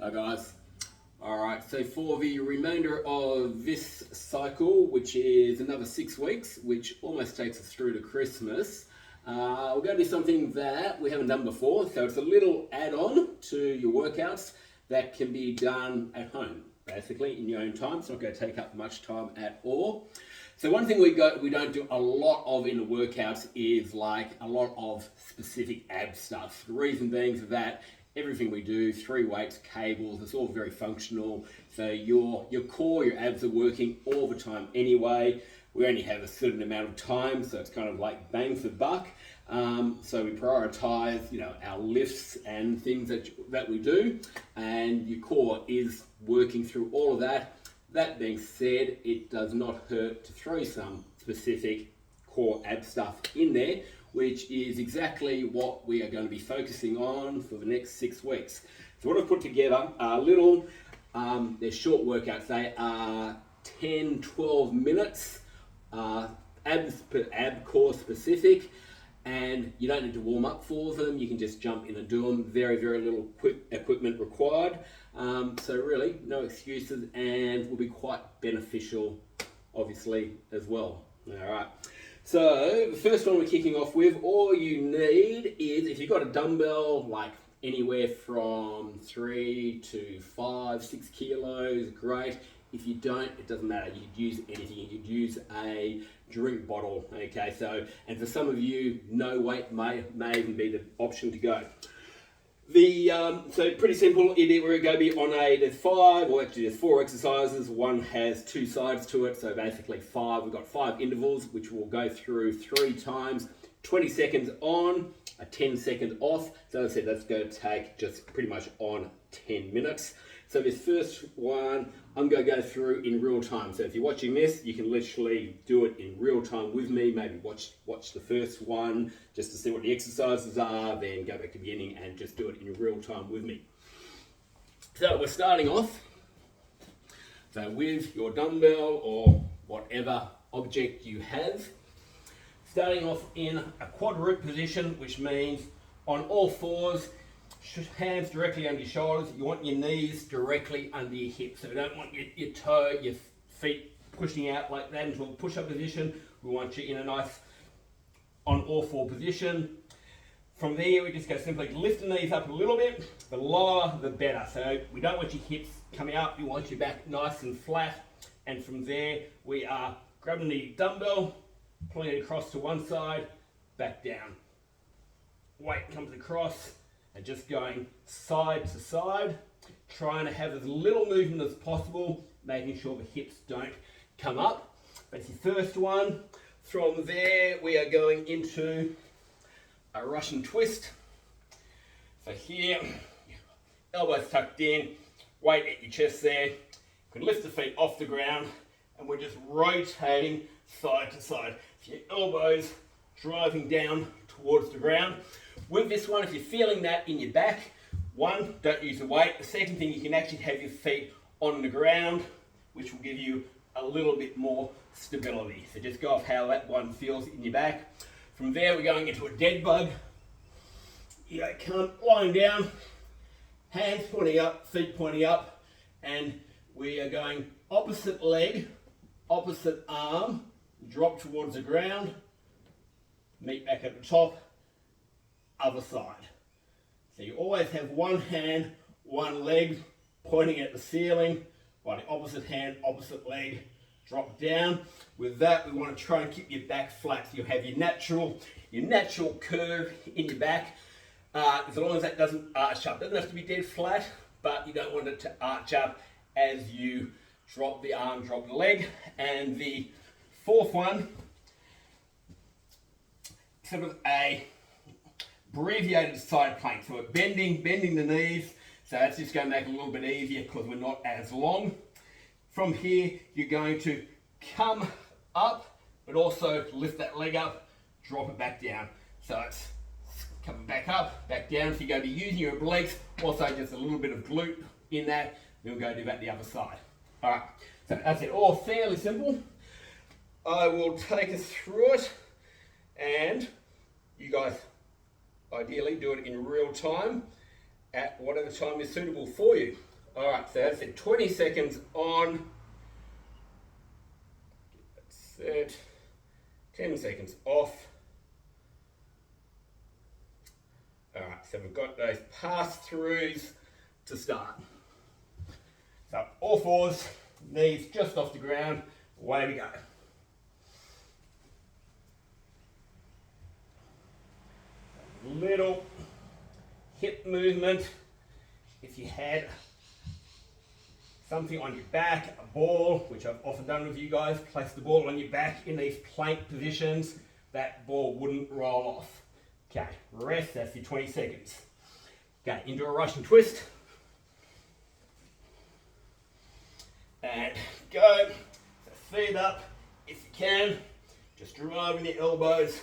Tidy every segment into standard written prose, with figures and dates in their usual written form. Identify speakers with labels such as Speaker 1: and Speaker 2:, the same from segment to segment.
Speaker 1: Hi guys. Alright, so for the remainder of this cycle, which is another 6 weeks, which almost takes us through to Christmas, we're going to do something that we haven't done before. So it's a little add-on to your workouts that can be done at home, basically in your own time. It's not going to take up much time at all. So one thing we don't do a lot of in the workouts is like a lot of specific ab stuff. The reason being for that, everything we do, 3 weights, cables, it's all very functional. So your core, your abs are working all the time anyway. We only have a certain amount of time, so it's kind of like bang for buck. So we prioritize, our lifts and things that we do, and your core is working through all of that. That being said, it does not hurt to throw some specific core ab stuff in there, which is exactly what we are going to be focusing on for the next 6 weeks. So what I've put together are they're short workouts. They are 10, 12 minutes, ab core specific, and you don't need to warm up for them. You can just jump in and do them. Very, very little equipment required. So really, no excuses, and will be quite beneficial, obviously, as well. All right. So the first one we're kicking off with, all you need is, if you've got a dumbbell, like anywhere from 3 to 5, 6 kilos, great. If you don't, it doesn't matter. You could use anything. You could use a drink bottle, okay? So, and for some of you, no weight may even be the option to go. So pretty simple. We're going to be on there's 5, or actually there's 4 exercises. One has 2 sides to it, so basically 5. We've got 5 intervals, which we'll go through 3 times, 20 seconds on, a 10-second off. So as I said, that's going to take just pretty much on 10 minutes. So this first one, I'm going to go through in real time. So if you're watching this, you can literally do it in real time with me. Maybe watch the first one just to see what the exercises are, then go back to the beginning and just do it in real time with me. So we're starting off with your dumbbell or whatever object you have. Starting off in a quad root position, which means on all fours, hands directly under your shoulders. You want your knees directly under your hips. So we don't want your feet pushing out like that into a push-up position. We want you in a nice on all 4 position. From there, we just go simply lift the knees up a little bit. The lower, the better. So we don't want your hips coming up. We want your back nice and flat. And from there, we are grabbing the dumbbell, pulling it across to one side, back down. Weight comes across, and just going side to side, trying to have as little movement as possible, making sure the hips don't come up. That's your first one. From there, we are going into a Russian twist. So here, elbows tucked in, weight at your chest there. You can lift the feet off the ground, and we're just rotating side to side. So your elbows driving down towards the ground. With this one, if you're feeling that in your back, one, don't use the weight. The second thing, you can actually have your feet on the ground, which will give you a little bit more stability. So just go off how that one feels in your back. From there, we're going into a dead bug. You come lying down, hands pointing up, feet pointing up, and we are going opposite leg, opposite arm, drop towards the ground, meet back at the top, other side. So you always have one hand, one leg pointing at the ceiling, while the opposite hand, opposite leg, drop down. With that, we want to try and keep your back flat. So you have your natural curve in your back. As long as that doesn't arch up. It doesn't have to be dead flat, but you don't want it to arch up as you drop the arm, drop the leg. And the fourth one, sort of a abbreviated side plank. So we're bending the knees. So that's just going to make it a little bit easier because we're not as long. From here, you're going to come up, but also lift that leg up, drop it back down. So it's coming back up, back down. So you're going to be using your obliques, also just a little bit of glute in that. Then we'll go do that the other side. All right, so that's it, all fairly simple. I will take us through it, and you guys ideally do it in real time at whatever time is suitable for you. All right, so that's it. 20 seconds on. That's it. 10 seconds off. All right, so we've got those pass-throughs to start. So all fours, knees just off the ground, away we go. Little hip movement. If you had something on your back, a ball, which I've often done with you guys, place the ball on your back in these plank positions, that ball wouldn't roll off. Okay, rest, that's your 20 seconds. Okay, into a Russian twist. And go, so feet up if you can, just driving the elbows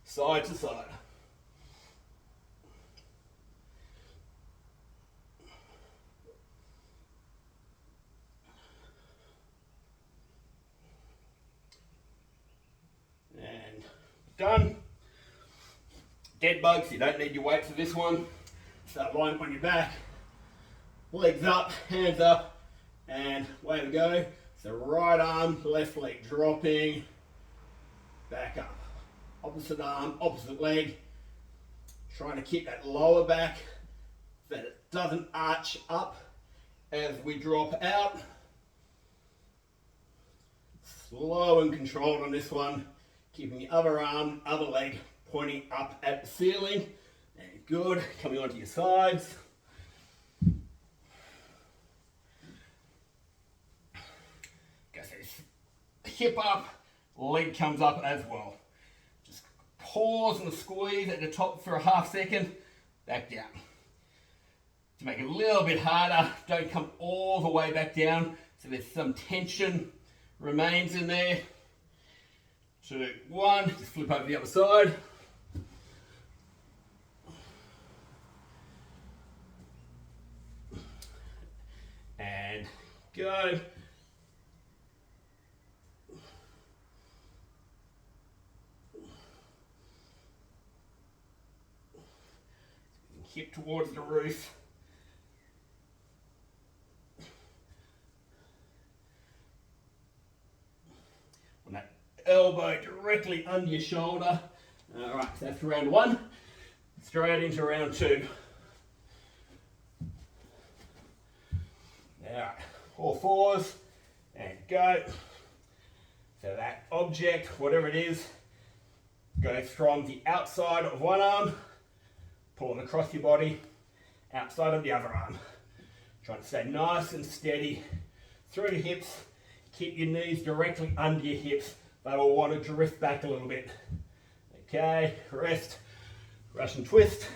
Speaker 1: side to side. And done. Dead bugs, you don't need your weight for this one. Start lying on your back, legs up, hands up, and way to go. So right arm, left leg dropping, back up. Opposite arm, opposite leg. Trying to keep that lower back so that it doesn't arch up as we drop out. Slow and controlled on this one. Keeping the other arm, other leg pointing up at the ceiling. And good, coming onto your sides. Okay, so hip up, leg comes up as well. Just pause and squeeze at the top for a half second, back down. To make it a little bit harder, don't come all the way back down, so there's some tension remains in there. 2, 1, just flip over the other side. And go. Hip towards the roof. On that elbow directly under your shoulder. All right, so that's round 1. Straight into round 2. All right, all fours, and go. So that object, whatever it is, goes from the outside of one arm, pull it across your body, outside of the other arm. Try to stay nice and steady through the hips. Keep your knees directly under your hips. They will want to drift back a little bit. Okay, rest, Russian twist.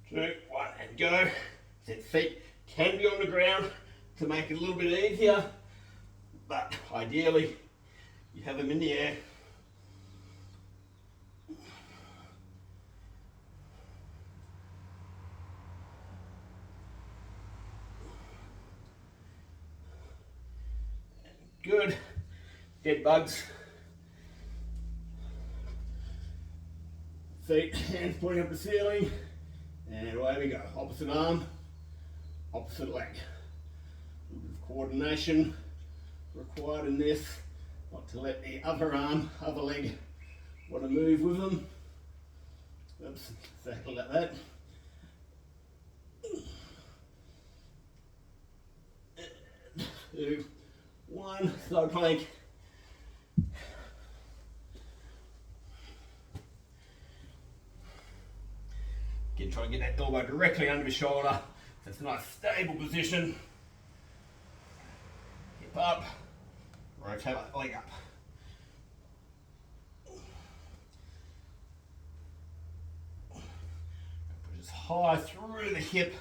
Speaker 1: Two, 1, and go. Set feet can be on the ground to make it a little bit easier, but ideally you have them in the air. Good. Dead bugs. Feet, hands pointing up the ceiling. And away we go. Opposite arm, opposite leg. A little bit of coordination required in this. Not to let the other arm, other leg want to move with them. Oops, exactly like that. 2, 1, side plank. Again, try and get that elbow directly under the shoulder. So it's a nice stable position. Hip up, rotate that leg up. Push as high through the hip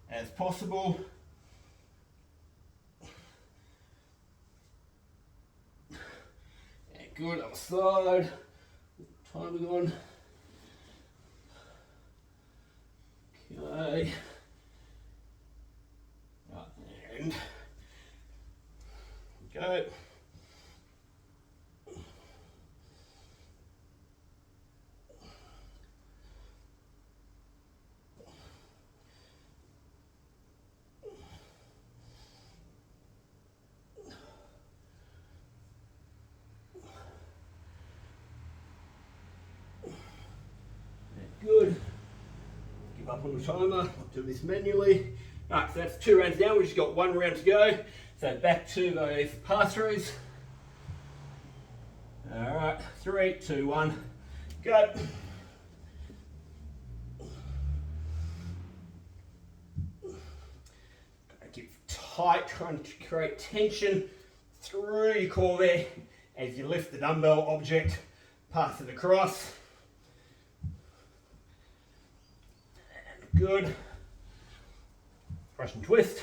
Speaker 1: as possible. And good, other side. Time on. Okay. And go. up on the timer. I'll do this manually. Alright, so that's 2 rounds down. We've just got 1 round to go. So back to those pass-throughs. Alright, 3, 2, 1, go. Keep tight, trying to create tension through your core there as you lift the dumbbell object, pass it across. And good. Russian twist.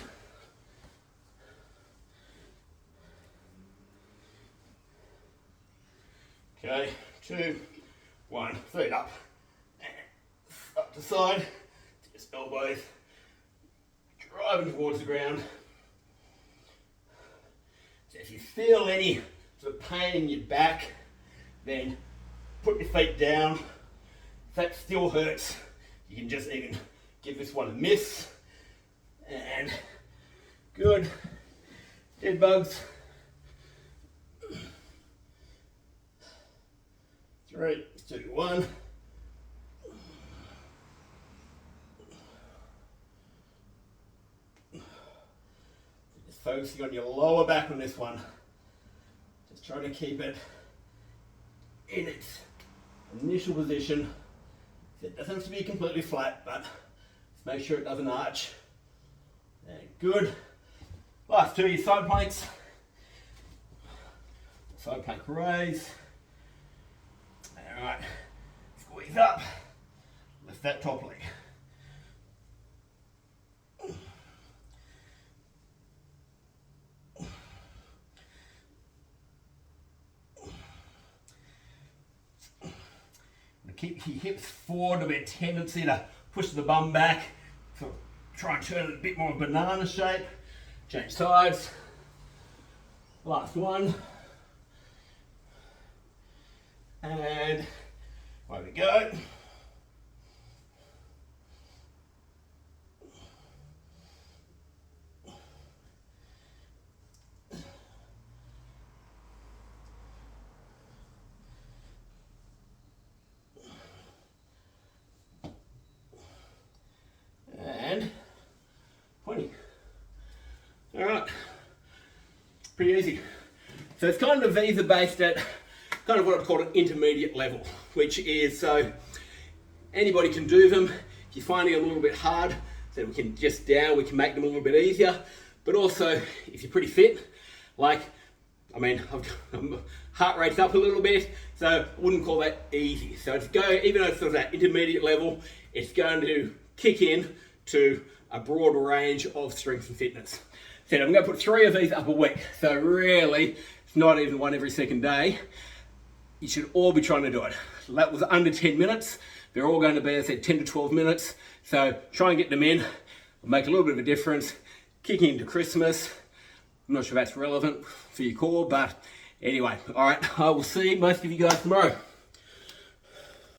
Speaker 1: Okay, 2, 1, feet up. Up to side, just elbows driving towards the ground. So if you feel any sort of pain in your back, then put your feet down. If that still hurts, you can just even give this one a miss. And good. Dead bugs. 3, 2, 1. Just focusing on your lower back on this one. Just trying to keep it in its initial position. It doesn't have to be completely flat, but just make sure it doesn't arch. And good. Last 2, your side planks. Side plank raise. Alright, squeeze up, lift that top leg. Keep your hips forward, a bit of tendency to push the bum back, so try and turn it a bit more banana shape. Change sides. Last one. And away we go. And 20. All right, pretty easy. So it's kind of either based at kind of what I'd call an intermediate level, which is so anybody can do them. If you're finding it a little bit hard, then we can we can make them a little bit easier. But also, if you're pretty fit, like, I mean, heart rate's up a little bit, so I wouldn't call that easy. So it's even though it's sort of that intermediate level, it's going to kick in to a broad range of strength and fitness. So I'm going to put 3 of these up a week. So really, it's not even one every second day. You should all be trying to do it. That was under 10 minutes. They're all going to be, as I said, 10 to 12 minutes. So try and get them in. It'll make a little bit of a difference. Kicking into Christmas. I'm not sure if that's relevant for your core, but anyway, all right, I will see most of you guys tomorrow.